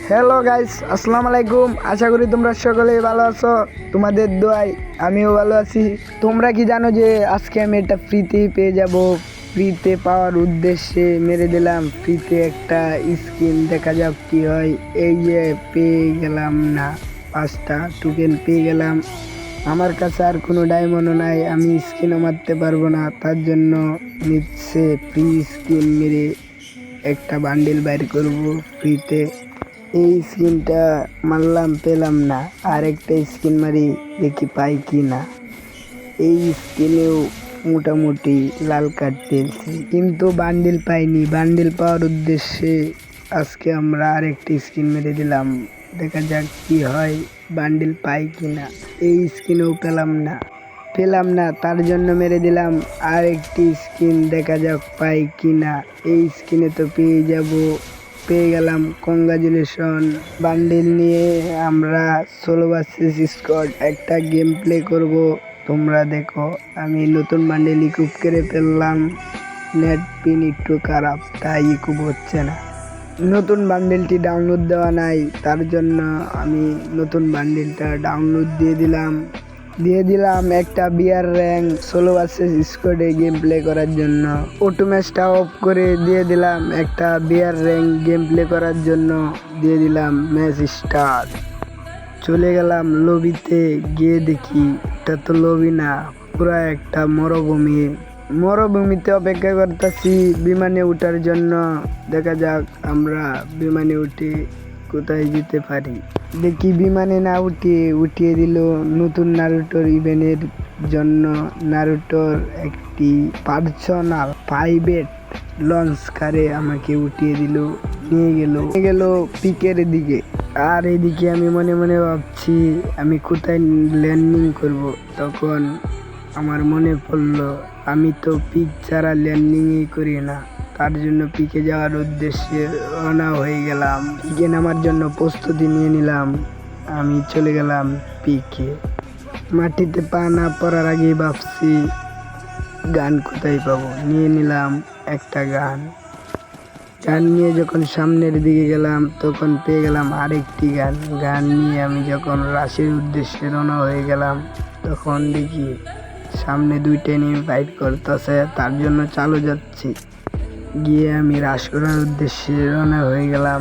Hello guys, আসসালামু আলাইকুম। আশা করি তোমরা সকলেই ভালো আছো। তোমাদের দোয়ায় আমিও ভালো আছি। তোমরা কি জানো যে আজকে আমি এটা ফ্রিতে পেয়ে যাব? ফ্রিতে পাওয়ার উদ্দেশ্যে মেরে দিলাম ফ্রিতে একটা স্কিন, দেখা যাক কি হয়। এই যে পেয়ে গেলাম, না 5টা টোকেন পেয়ে গেলাম। আমার কাছে আর কোনো ডায়মন্ডও নাই, আমি স্কিনও মারতে পারবো না, তার জন্য নিচ্ছে ফ্রি স্কিন মেরে একটা বান্ডিল বাইর করব ফ্রিতে। এই স্কিনটা মারলাম, পেলাম না, আর একটা স্কিন মারি দেখি পাই কি না। এই স্কিনেও মোটামুটি লাল কার্ড পেয়েছি, কিন্তু বান্ডিল পাইনি। বান্ডিল পাওয়ার উদ্দেশ্যে আজকে আমরা আরেকটি স্কিন মেরে দিলাম, দেখা যাক কি হয়, বান্ডিল পাই কি না। এই স্কিনেও পেলাম না, তার জন্য মেরে দিলাম আর একটি স্কিন, দেখা যাক পাই কি না। এই স্কিনে তো পেয়ে গেলাম, কংগ্রাচুলেশন। বান্ডিল নিয়ে আমরা 16 ভার্সেস স্কোয়াড একটা গেম প্লে করব। তোমরা দেখো, আমি নতুন বান্ডিল ইকুইপ করে ফেললাম। নেট পিন একটু খারাপ, তাই ইকুইপ হচ্ছে না। নতুন বান্ডিলটি ডাউনলোড দেওয়া নাই, তার জন্য আমি নতুন বান্ডিলটা ডাউনলোড দিয়ে দিলাম একটা বিয়ার র্যাঙ্ক 16 ভার্সেস স্কোয়াডে গেম প্লে করার জন্য। অটো ম্যাচটা অফ করে দিয়ে দিলাম একটা বিয়ার র্যাঙ্ক গেম প্লে করার জন্য, দিয়ে দিলাম ম্যাচ স্টার্ট। চলে গেলাম লবিতে, গিয়ে দেখি এটা তো লবি না, পুরো একটা মরুভূমিতে অপেক্ষা করতেছি বিমানে ওঠার জন্য। দেখা যাক আমরা বিমানে উঠে কোথায় যেতে পারি। দেখি বিমানে না উঠিয়ে দিল নতুন নারুটোর ইভেন্টের জন্য। নারুটোর একটি পার্সোনাল প্রাইভেট লঞ্চ কারে আমাকে উঠিয়ে নিয়ে গেল পিকের দিকে। আর এদিকে আমি মনে মনে ভাবছি আমি কোথায় ল্যান্ডিং করব। তখন আমার মনে পড়লো আমি তো পিক ছাড়া ল্যান্ডিংই করি না, তার জন্য পিকে যাওয়ার উদ্দেশ্যে রওনা হয়ে গেলাম। পিকে নামার জন্য প্রস্তুতি নিয়ে নিলাম। আমি চলে গেলাম পিকে। মাটিতে পা না পড়ার আগেই ভাবছি গান কোথায় পাবো। নিয়ে নিলাম একটা গান নিয়ে যখন সামনের দিকে গেলাম তখন পেয়ে গেলাম আরেকটি গান নিয়ে আমি যখন রাশের উদ্দেশ্যে রওনা হয়ে গেলাম, তখন দেখি সামনে 2টা এনিমি ফাইট করতেছে, তার জন্য চালু যাচ্ছি। গিয়ে আমি রাশ করার উদ্দেশ্যে রওনা হয়ে গেলাম।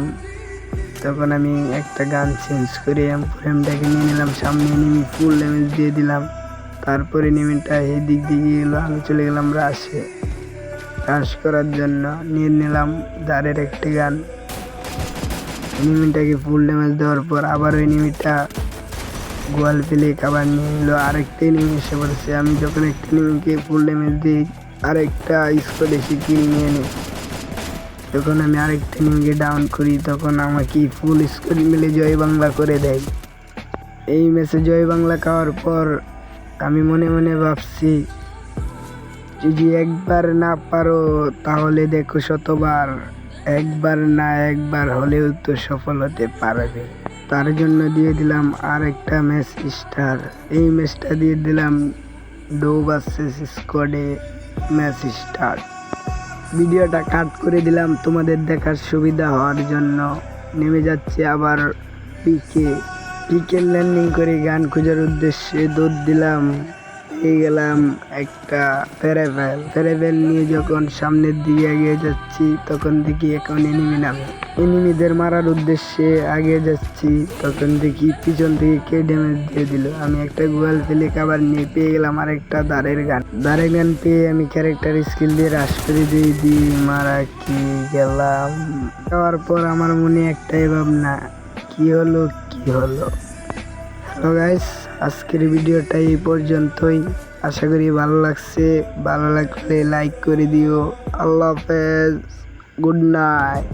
তখন আমি একটা গান চেঞ্জ করে ফ্রেমটাকে নিয়ে নিলাম, সামনে এনিমি ফুল ড্যামেজ দিয়ে দিলাম। তারপরে এনিমিটা এই দিক দিয়ে গেলো, আমি চলে গেলাম রাশ করার জন্য। নিয়ে নিলাম দাঁড়ের একটি গান। এনিমিটাকে ফুল ড্যামেজ দেওয়ার পর আবার ওই এনিমিটা গোয়াল পেলে আবার নিয়ে নিল, আরেকটা এনিমি এসে পড়েছে। আমি যখন একটা এনিমিকে ফুল ড্যামেজ দিই, আরেকটা স্কোয়াড এসে কিল নিয়ে নিই। যখন আমি আরেকটা এনিমিকে ডাউন করি, তখন আমাকে ফুল স্কোয়াড মিলে জয় বাংলা করে দেয়। এই ম্যাচে জয় বাংলা খাওয়ার পর আমি মনে মনে ভাবছি যদি একবার না পারো তাহলে দেখো শতবার, একবার হলেও তো সফল হতে পারবে। তার জন্য দিয়ে দিলাম আর একটা ম্যাচ স্টার। এই ম্যাচটা দিয়ে দিলাম ডো ভার্সেস স্কোয়াডে ম্যাচ স্টার্ট। ভিডিওটা কাট করে দিলাম তোমাদের দেখার সুবিধা হওয়ার জন্য। নেমে যাচ্ছে আবার পিকে ল্যান্ডিং করে গান খোঁজার উদ্দেশ্যে দৌড় দিলাম। পেয়ে গেলাম একটা প্যারাভেল নিয়ে যখন সামনের দিকে এগিয়ে যাচ্ছি, তখন দেখি এখন এনিমিদের মারার উদ্দেশ্যে এগিয়ে যাচ্ছি, তখন দেখি পিছন থেকে কে ড্যামেজ দিয়ে দিল। আমি একটা গোয়াল ফেলে কাবার নিয়ে পেয়ে গেলাম আরেকটা দাঁড়ের গান পেয়ে আমি ক্যারেক্টার স্কিল দিয়ে রাশ করে দিয়ে মারা কি গেলাম। যাওয়ার পর আমার মনে একটাই ভাবনা, কি হলো। হ্যালো গাইস, আজকের ভিডিওটা এই পর্যন্তই। আশা করি ভালো লাগছে। ভালো লাগলে লাইক করে দিও। আল্লাহ হাফেজ, গুড নাইট।